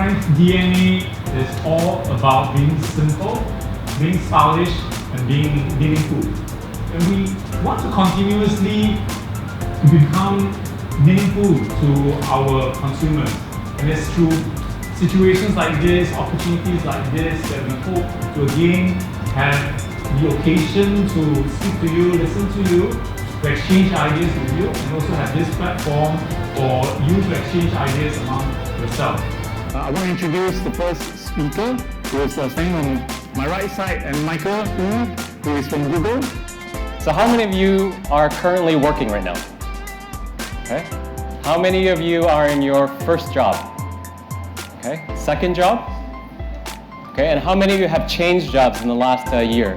Time's DNA is all about being simple, being stylish, and being meaningful. And we want to continuously become meaningful to our consumers. And it's through situations like this, opportunities like this, that we hope to again have the occasion to speak to you, listen to you, to exchange ideas with you, and also have this platform for you to exchange ideas among yourself. I want to introduce the first speaker, who is standing on my right side, and Michael Yue, who is from Google. So how many of you are currently working right now? Okay. How many of you are in your first job? Okay. Second job? Okay. And how many of you have changed jobs in the last year?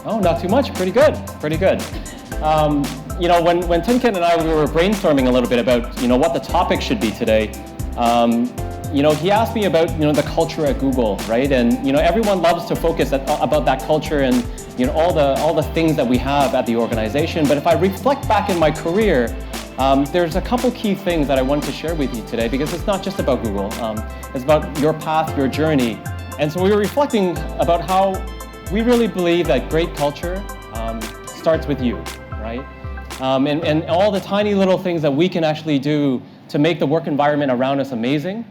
Oh, not too much. Pretty good. Pretty good. You know, when Tin Kin and I we were brainstorming a little bit about what the topic should be today, he asked me about the culture at Google, right? And everyone loves to focus about that culture and all the things that we have at the organization. But if I reflect back in my career, there's a couple key things that I want to share with you today, because it's not just about Google. It's about your path, your journey. And so we were reflecting about how we really believe that great culture starts with you, right? And all the tiny little things that we can actually do to make the work environment around us amazing,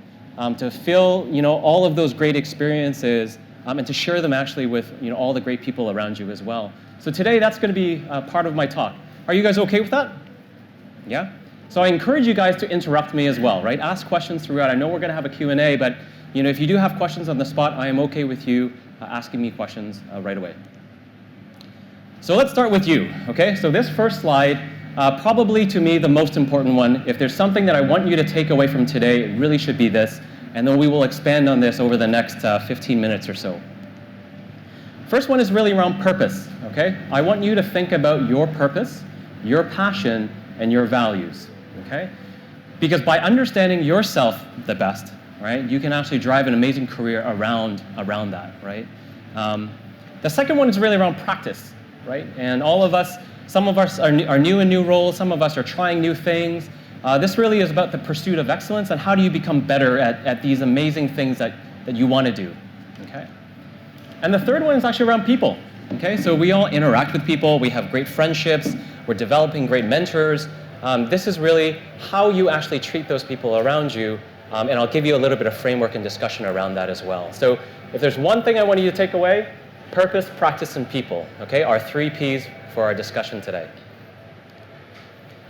to feel all of those great experiences, and to share them actually with all the great people around you as well. So today that's going to be part of my talk. Are you guys okay with that? Yeah? So I encourage you guys to interrupt me as well, right? Ask questions throughout. I know we're going to have a Q&A, but if you do have questions on the spot, I am okay with you asking me questions right away. So let's start with you, okay? So this first slide, probably to me the most important one. If there's something that I want you to take away from today, it really should be this, and then we will expand on this over the next 15 minutes or so. First one is really around purpose, okay? I want you to think about your purpose, your passion, and your values, okay? Because by understanding yourself the best, right, you can actually drive an amazing career around that, right? The second one is really around practice, right? And all of us, some of us are new in new roles, some of us are trying new things. This really is about the pursuit of excellence and how do you become better at these amazing things that you want to do, okay? And the third one is actually around people, okay? So we all interact with people, we have great friendships, we're developing great mentors. This is really how you actually treat those people around you, and I'll give you a little bit of framework and discussion around that as well. So if there's one thing I want you to take away, purpose, practice, and people, okay, are 3 Ps for our discussion today.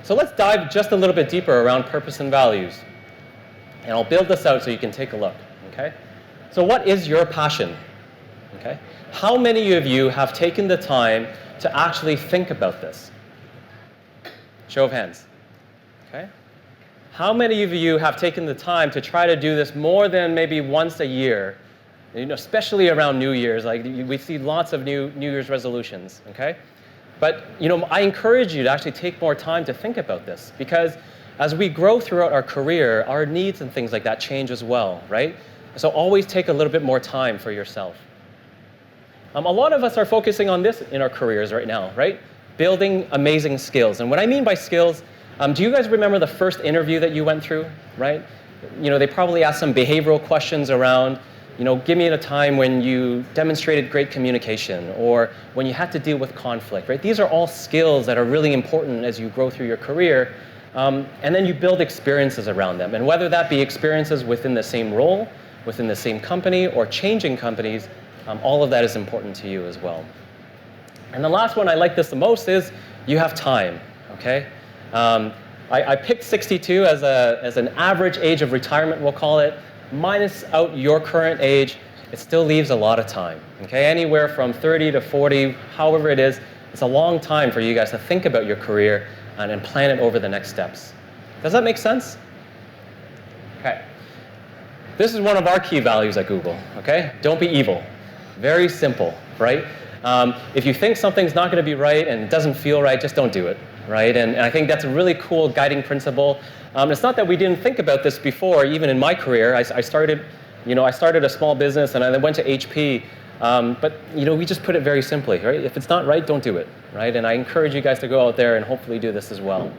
So let's dive just a little bit deeper around purpose and values. And I'll build this out so you can take a look, okay? So what is your passion, okay? How many of you have taken the time to actually think about this? Show of hands, okay? How many of you have taken the time to try to do this more than maybe once a year, especially around New Year's? Like we see lots of New Year's resolutions, okay? But I encourage you to actually take more time to think about this, because as we grow throughout our career, our needs and things like that change as well, right? So always take a little bit more time for yourself. A lot of us are focusing on this in our careers right now, right? Building amazing skills. And what I mean by skills, do you guys remember the first interview that you went through, right? They probably asked some behavioral questions around, give me a time when you demonstrated great communication or when you had to deal with conflict, right? These are all skills that are really important as you grow through your career. And then you build experiences around them. And whether that be experiences within the same role, within the same company, or changing companies, all of that is important to you as well. And the last one, I like this the most, is you have time, okay? I picked 62 as an average age of retirement, we'll call it. Minus out your current age, it still leaves a lot of time, okay? Anywhere from 30 to 40, however it is, it's a long time for you guys to think about your career and plan it over the next steps. Does that make sense? Okay. This is one of our key values at Google, okay? Don't be evil. Very simple, right? If you think something's not going to be right and it doesn't feel right, just don't do it, right? And I think that's a really cool guiding principle. It's not that we didn't think about this before. Even in my career, I started a small business and I went to HP. But we just put it very simply, right? If it's not right, don't do it, right? And I encourage you guys to go out there and hopefully do this as well.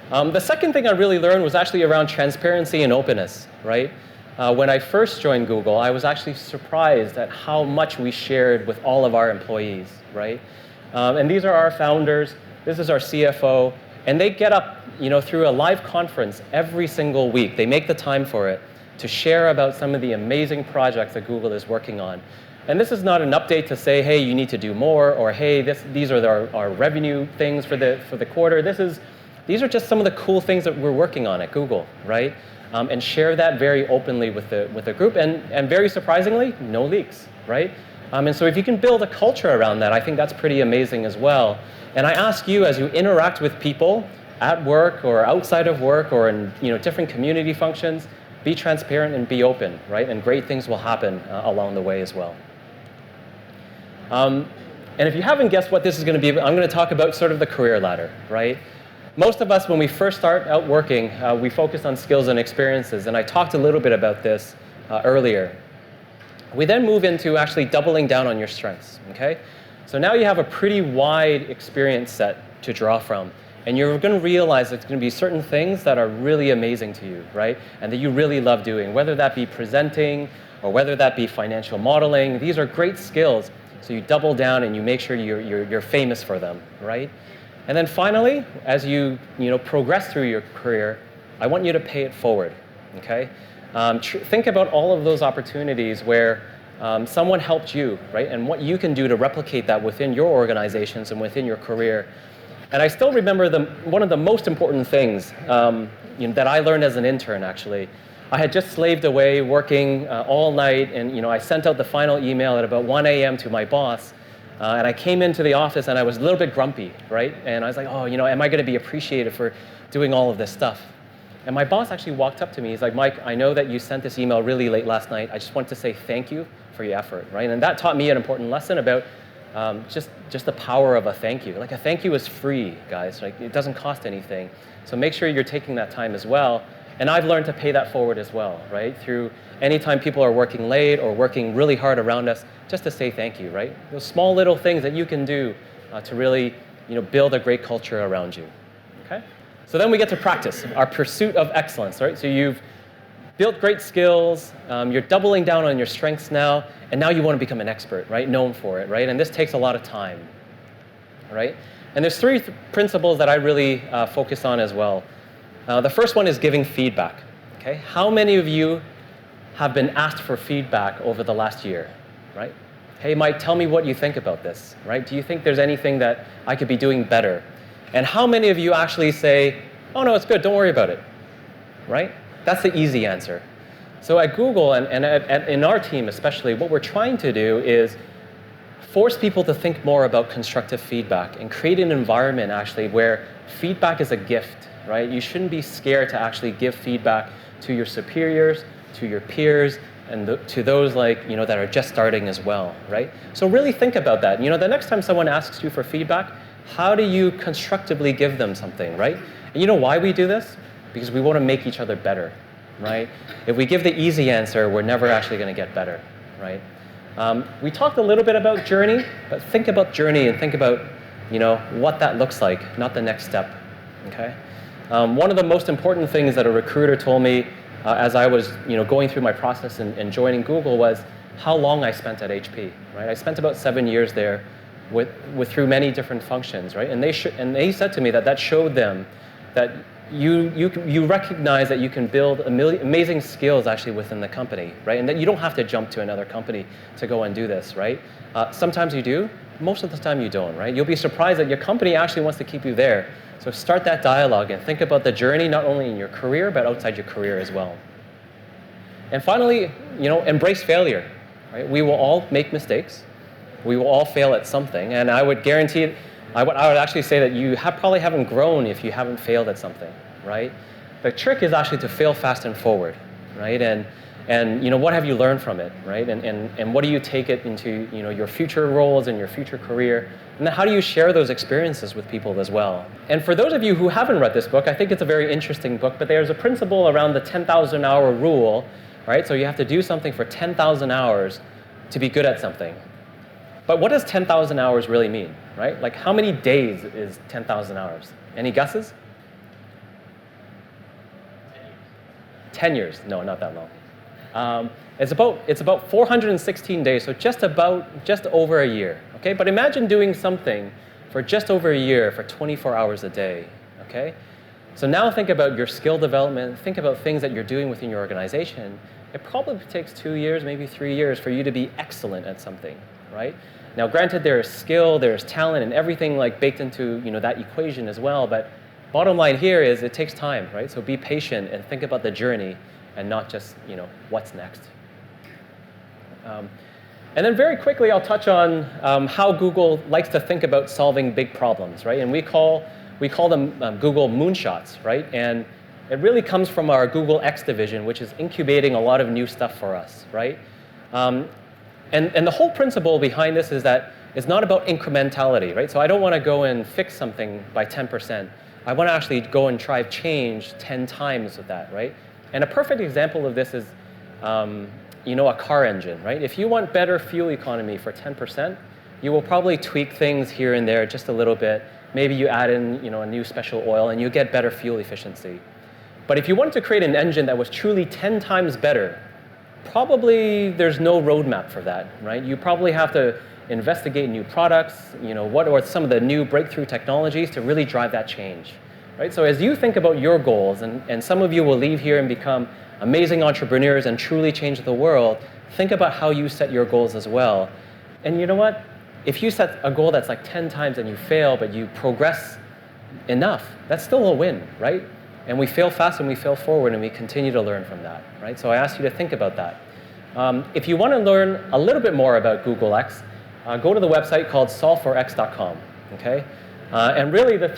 The second thing I really learned was actually around transparency and openness, right? When I first joined Google, I was actually surprised at how much we shared with all of our employees, right? And these are our founders, this is our CFO, and they get up, through a live conference every single week. They make the time for it to share about some of the amazing projects that Google is working on. And this is not an update to say, hey, you need to do more, or hey, these are our revenue things for the quarter. These are just some of the cool things that we're working on at Google, right? And share that very openly with the group, and very surprisingly, no leaks, right? And so if you can build a culture around that, I think that's pretty amazing as well. And I ask you, as you interact with people at work or outside of work or in different community functions, be transparent and be open, right? And great things will happen along the way as well. And if you haven't guessed what this is going to be, I'm going to talk about sort of the career ladder, right? Most of us, when we first start out working, we focus on skills and experiences, and I talked a little bit about this earlier. We then move into actually doubling down on your strengths, okay? So now you have a pretty wide experience set to draw from, and you're going to realize there's going to be certain things that are really amazing to you, right? And that you really love doing, whether that be presenting or whether that be financial modeling. These are great skills, so you double down and you make sure you're famous for them, right? And then finally, as you progress through your career, I want you to pay it forward, okay? Think about all of those opportunities where someone helped you, right? And what you can do to replicate that within your organizations and within your career. And I still remember one of the most important things that I learned as an intern, actually. I had just slaved away working all night, and I sent out the final email at about 1 a.m. to my boss. And I came into the office and I was a little bit grumpy, right? And I was like, oh, am I going to be appreciated for doing all of this stuff? And my boss actually walked up to me. He's like, Mike, I know that you sent this email really late last night. I just want to say thank you for your effort, right? And that taught me an important lesson about just the power of a thank you. Like, a thank you is free, guys. Like, it doesn't cost anything. So make sure you're taking that time as well. And I've learned to pay that forward as well, right? Through anytime people are working late or working really hard around us, just to say thank you, right? Those small little things that you can do to really build a great culture around you, okay? So then we get to practice, our pursuit of excellence, right? So you've built great skills, you're doubling down on your strengths now, and now you want to become an expert, right? Known for it, right? And this takes a lot of time, right? And there's three principles that I really focus on as well. The first one is giving feedback, okay? How many of you have been asked for feedback over the last year, right? Hey, Mike, tell me what you think about this, right? Do you think there's anything that I could be doing better? And how many of you actually say, oh, no, it's good, don't worry about it, right? That's the easy answer. So at Google and in our team especially, what we're trying to do is force people to think more about constructive feedback and create an environment actually where feedback is a gift, right? You shouldn't be scared to actually give feedback to your superiors, to your peers, and to those that are just starting as well, right? So really think about that. The next time someone asks you for feedback, how do you constructively give them something, right? And you know why we do this? Because we want to make each other better, right? If we give the easy answer, we're never actually going to get better, right? We talked a little bit about journey, but think about journey and think about, what that looks like, not the next step, okay? One of the most important things that a recruiter told me as I was going through my process and joining Google was how long I spent at HP, right? I spent about 7 years there through many different functions, right? And they said to me that showed them that you recognize that you can build amazing skills actually within the company, right? And that you don't have to jump to another company to go and do this, right? Sometimes you do, most of the time you don't, right? You'll be surprised that your company actually wants to keep you there. So start that dialogue and think about the journey, not only in your career, but outside your career as well. And finally, embrace failure, right? We will all make mistakes. We will all fail at something. And I would guarantee, I would actually say that you probably haven't grown if you haven't failed at something, right? The trick is actually to fail fast and forward, right? And what have you learned from it, right? And what do you take it into, your future roles and your future career? And then how do you share those experiences with people as well? And for those of you who haven't read this book, I think it's a very interesting book, but there's a principle around the 10,000 hour rule, right? So you have to do something for 10,000 hours to be good at something. But what does 10,000 hours really mean, right? Like, how many days is 10,000 hours? Any guesses? 10 years. No, not that long. It's about 416 days, so just over a year. Okay, but imagine doing something for just over a year for 24 hours a day. Okay, so now think about your skill development. Think about things that you're doing within your organization. It probably takes 2 years, maybe 3 years, for you to be excellent at something, right? Now, granted, there is skill, there is talent, and everything like baked into that equation as well. But bottom line here is it takes time, right? So be patient and think about the journey, and not just what's next. And then very quickly, I'll touch on how Google likes to think about solving big problems, right? And we call them Google Moonshots, right? And it really comes from our Google X division, which is incubating a lot of new stuff for us, right? And the whole principle behind this is that it's not about incrementality, right? So I don't want to go and fix something by 10%. I want to actually go and try change 10 times with that, right? And a perfect example of this is, a car engine, right? If you want better fuel economy for 10%, you will probably tweak things here and there just a little bit. Maybe you add in, a new special oil, and you get better fuel efficiency. But if you wanted to create an engine that was truly 10 times better, probably there's no roadmap for that, right? You probably have to investigate new products, what are some of the new breakthrough technologies to really drive that change, right? So as you think about your goals, and some of you will leave here and become amazing entrepreneurs and truly change the world, think about how you set your goals as well. And you know what? If you set a goal that's like 10 times and you fail, but you progress enough, that's still a win, right? And we fail fast and we fail forward and we continue to learn from that, right? So I ask you to think about that. If you want to learn a little bit more about Google X, go to the website called solve4x.com, okay? And really the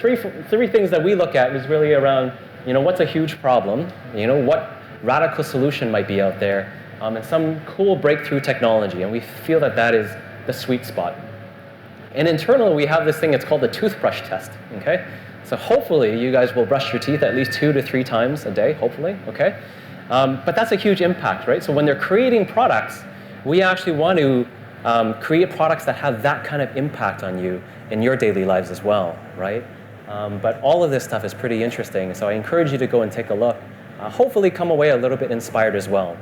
three things that we look at is really around, what's a huge problem, what radical solution might be out there, and some cool breakthrough technology, and we feel that that is the sweet spot. And internally, we have this thing, it's called the toothbrush test, okay? So hopefully, you guys will brush your teeth at least 2 to 3 times a day, hopefully, okay? But that's a huge impact, right? So when they're creating products, we actually want to create products that have that kind of impact on you in your daily lives as well, right? But all of this stuff is pretty interesting, so I encourage you to go and take a look. Hopefully come away a little bit inspired as well.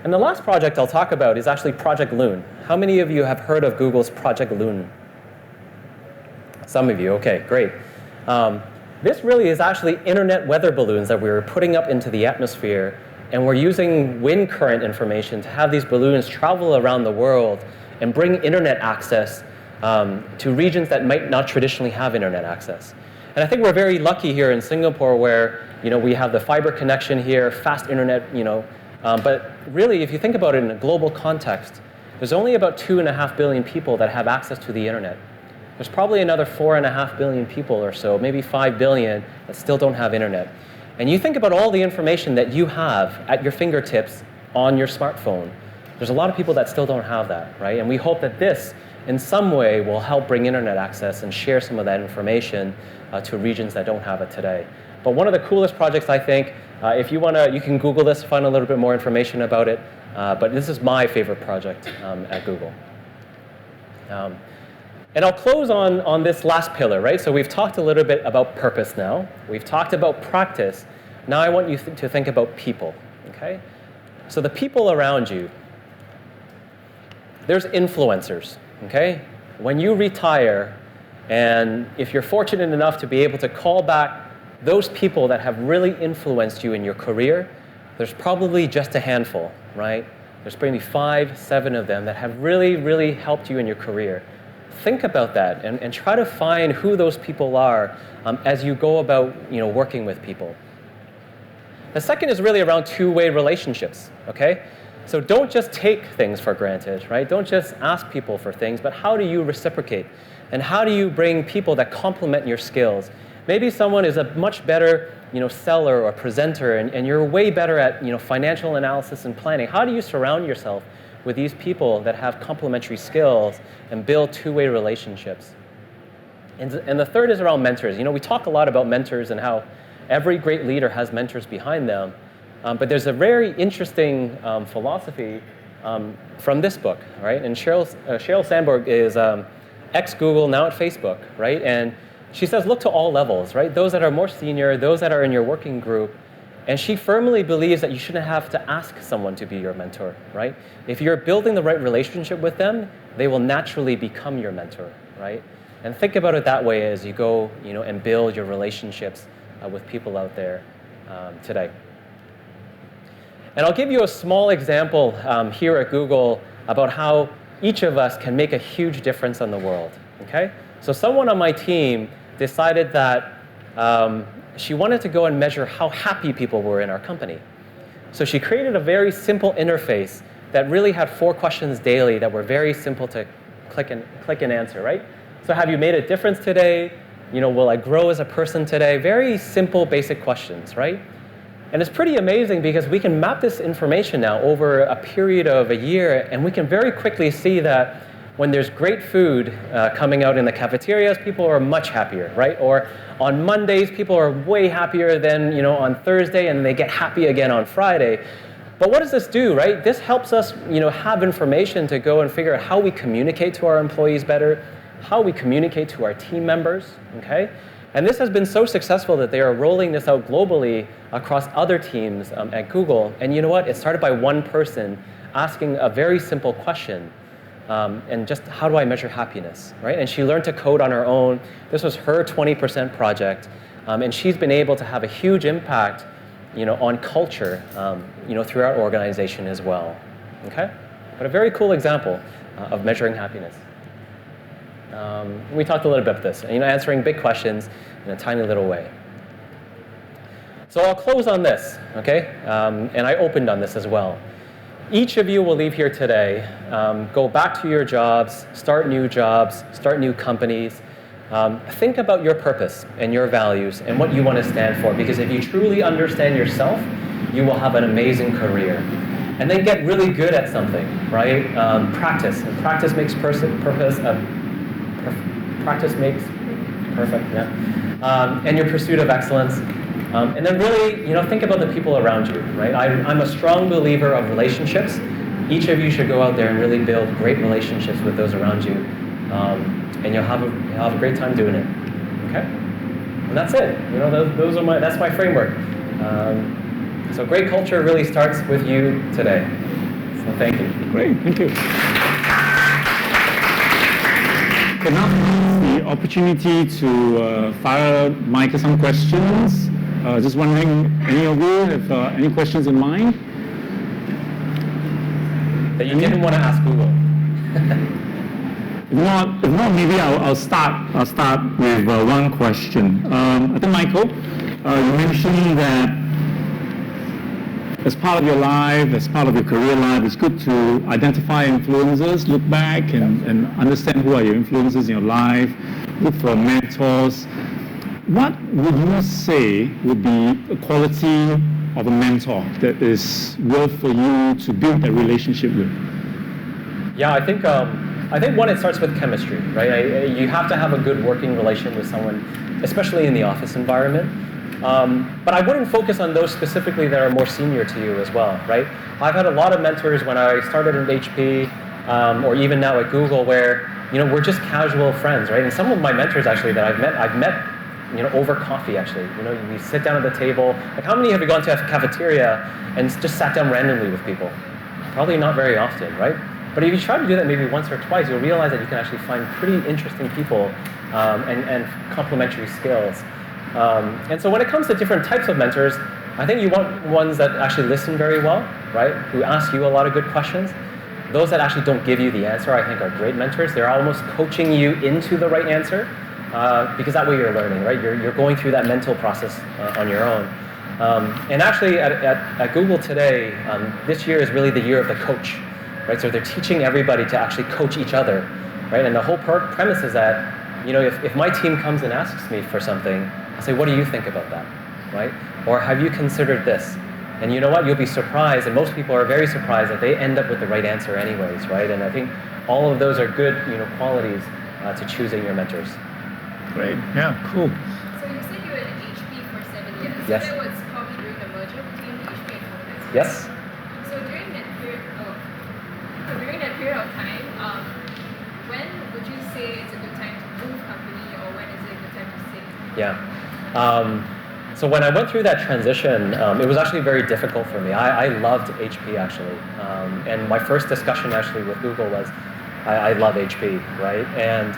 And the last project I'll talk about is actually Project Loon. How many of you have heard of Google's Project Loon? Some of you, okay, great. This really is actually internet weather balloons that we were putting up into the atmosphere, and we're using wind current information to have these balloons travel around the world and bring internet access to regions that might not traditionally have internet access. And I think we're very lucky here in Singapore where we have the fiber connection here, fast internet, but really if you think about it in a global context, there's only about 2.5 billion people that have access to the internet. There's probably another 4.5 billion people or so, maybe 5 billion, that still don't have internet. And you think about all the information that you have at your fingertips on your smartphone. There's a lot of people that still don't have that, right? And we hope that this, in some way, will help bring internet access and share some of that information to regions that don't have it today. But one of the coolest projects, I think, if you want to, you can Google this, find a little bit more information about it. But this is my favorite project at Google. And I'll close on this last pillar, right? So we've talked a little bit about purpose now. We've talked about practice. Now I want you to think about people, okay? So the people around you, there's influencers, okay? When you retire, and if you're fortunate enough to be able to call back those people that have really influenced you in your career, there's probably just a handful, right? There's maybe 5, 7 of them that have really, really helped you in your career. Think about that and try to find who those people are as you go about working with people. The second is really around two-way relationships, okay? So don't just take things for granted, right? Don't just ask people for things, but how do you reciprocate? And how do you bring people that complement your skills? Maybe someone is a much better seller or presenter, and you're way better at financial analysis and planning. How do you surround yourself with these people that have complementary skills and build two-way relationships? And the third is around mentors. We talk a lot about mentors and how every great leader has mentors behind them. But there's a very interesting philosophy from this book, right? And Sheryl Sandberg is ex-Google, now at Facebook, right? And she says, look to all levels, right? Those that are more senior, those that are in your working group, And she firmly believes that you shouldn't have to ask someone to be your mentor, right? If you're building the right relationship with them, they will naturally become your mentor, right? And think about it that way as you go, and build your relationships with people out there today. And I'll give you a small example here at Google about how each of us can make a huge difference on the world, okay? So someone on my team decided that she wanted to go and measure how happy people were in our company. So she created a very simple interface that really had 4 questions daily that were very simple to click and answer, right? So have you made a difference today? Will I grow as a person today? Very simple, basic questions, right? And it's pretty amazing because we can map this information now over a period of a year, and we can very quickly see that when there's great food coming out in the cafeterias, people are much happier, right? Or on Mondays, people are way happier than on Thursday, and then they get happy again on Friday. But what does this do, right? This helps us have information to go and figure out how we communicate to our employees better, how we communicate to our team members, okay? And this has been so successful that they are rolling this out globally across other teams at Google. And you know what? It started by one person asking a very simple question. And just how do I measure happiness, right? And she learned to code on her own. This was her 20% project. And she's been able to have a huge impact, on culture, through our organization as well, okay? But a very cool example of measuring happiness. We talked a little bit about this, answering big questions in a tiny little way. So I'll close on this, okay? And I opened on this as well. Each of you will leave here today, go back to your jobs, start new companies. Think about your purpose and your values and what you want to stand for, because if you truly understand yourself, you will have an amazing career. And then get really good at something, right? Practice. And practice makes practice makes perfect, yeah. And your pursuit of excellence. And then really, think about the people around you, right? I'm a strong believer of relationships. Each of you should go out there and really build great relationships with those around you. And you'll have a great time doing it, okay? And that's it. That's my framework. So great culture really starts with you today. So thank you. Great, thank you. Okay, now the opportunity to fire Michael some questions. Just wondering, any of you have any questions in mind? That you didn't want to ask Google. If not, maybe I'll start with one question. I think Michael, you mentioned that as part of your life, as part of your career life, it's good to identify influencers, look back and understand who are your influencers in your life, look for mentors. What would you say would be a quality of a mentor that is worth for you to build that relationship with? Yeah, I think one, it starts with chemistry, right? You have to have a good working relation with someone, especially in the office environment. But I wouldn't focus on those specifically that are more senior to you as well, right? I've had a lot of mentors when I started at HP, or even now at Google, where we're just casual friends, right? And some of my mentors actually that I've met over coffee actually. We sit down at the table. Like, how many have you gone to a cafeteria and just sat down randomly with people? Probably not very often, right? But if you try to do that maybe once or twice, you'll realize that you can actually find pretty interesting people and complementary skills. And so when it comes to different types of mentors, I think you want ones that actually listen very well, right? Who ask you a lot of good questions. Those that actually don't give you the answer, I think, are great mentors. They're almost coaching you into the right answer, because that way you're learning, right? You're going through that mental process on your own. And actually at Google today, this year is really the year of the coach, right? So they're teaching everybody to actually coach each other, right? And the whole premise is that, if my team comes and asks me for something, I say, what do you think about that, right? Or have you considered this? And you know what? You'll be surprised, and most people are very surprised that they end up with the right answer anyways, right? And I think all of those are good, qualities to choosing your mentors. Great. Yeah. Cool. So you said you were at HP for 7 years. Yes. So that was probably during the merger between HP and Cognizant. Yes. So during that period of time, when would you say it's a good time to move company, or when is it a good time to stay? Yeah. So when I went through that transition, it was actually very difficult for me. I loved HP actually, and my first discussion actually with Google was, I love HP, right? And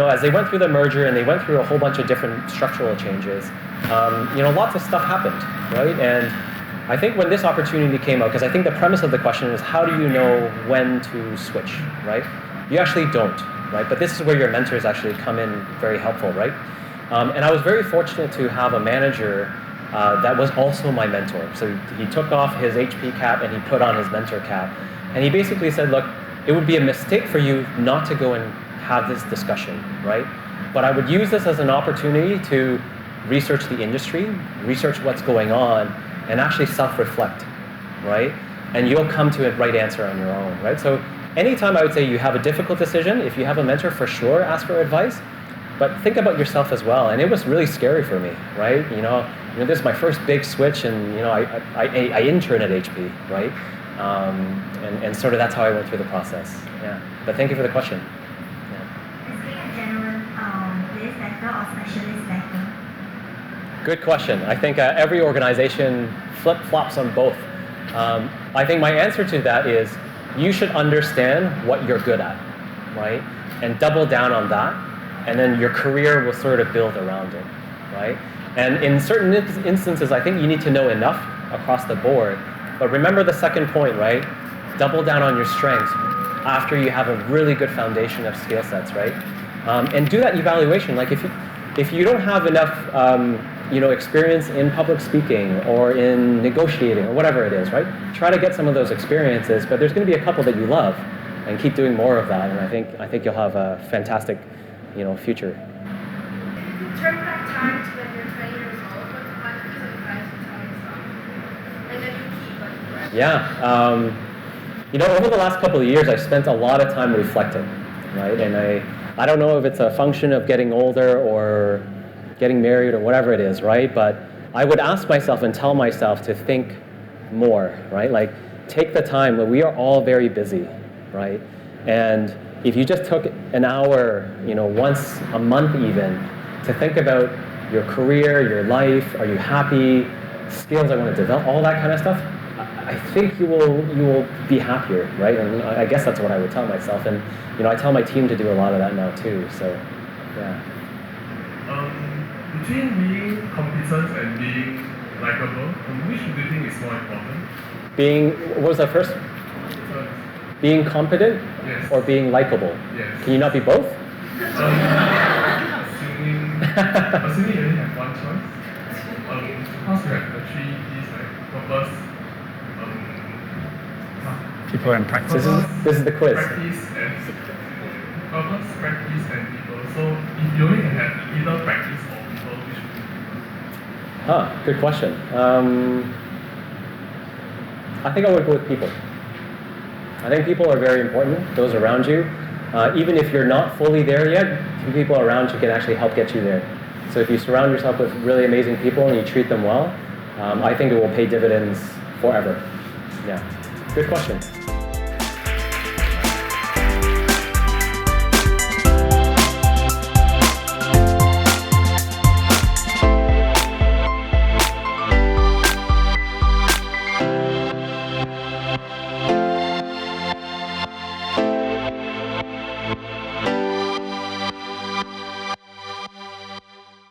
as they went through the merger and they went through a whole bunch of different structural changes, lots of stuff happened, right? And I think when this opportunity came out, because I think the premise of the question is how do you know when to switch, right? You actually don't, right? But this is where your mentors actually come in very helpful, right? And I was very fortunate to have a manager that was also my mentor. So he took off his HP cap and he put on his mentor cap. And he basically said, look, it would be a mistake for you not to go and have this discussion, right? But I would use this as an opportunity to research the industry, research what's going on, and actually self-reflect, right? And you'll come to a right answer on your own, right? So anytime I would say you have a difficult decision, if you have a mentor, for sure, ask for advice. But think about yourself as well. And it was really scary for me, right? This is my first big switch, and I interned at HP, right? And sort of that's how I went through the process. Yeah. But thank you for the question. Is being a general place better or specialist better? Good question. I think every organization flip-flops on both. I think my answer to that is you should understand what you're good at, right? And double down on that. And then your career will sort of build around it, right? And in certain instances, I think you need to know enough across the board. But remember the second point, right? Double down on your strengths after you have a really good foundation of skill sets, right? And do that evaluation. Like if you don't have enough, experience in public speaking or in negotiating or whatever it is, right? Try to get some of those experiences. But there's going to be a couple that you love, and keep doing more of that. And I think you'll have a fantastic future. Turn back time to when you're 20 years old, what's one piece of advice you tell yourself? And then you keep like Yeah. Over the last couple of years, I've spent a lot of time reflecting, right? And I don't know if it's a function of getting older or getting married or whatever it is, right? But I would ask myself and tell myself to think more, right? Like, take the time. We are all very busy, right? And if you just took an hour, once a month even, to think about your career, your life, are you happy, skills I want to develop, all that kind of stuff, I think you will be happier, right? And I guess that's what I would tell myself. And I tell my team to do a lot of that now too. So, yeah. Between being competent and being likable, which do you think is more important? What was that first? Being competent, yes, or being likable? Yes. Can you not be both? Assuming you only have one choice, because you have the three P's, like purpose, People and practice. This is the quiz. Purpose, practice, and people. So if you only can have either practice or people, which would you? Good question. I think I would go with people. I think people are very important, those around you. Even if you're not fully there yet, people around you can actually help get you there. So if you surround yourself with really amazing people and you treat them well, I think it will pay dividends forever. Yeah, good question.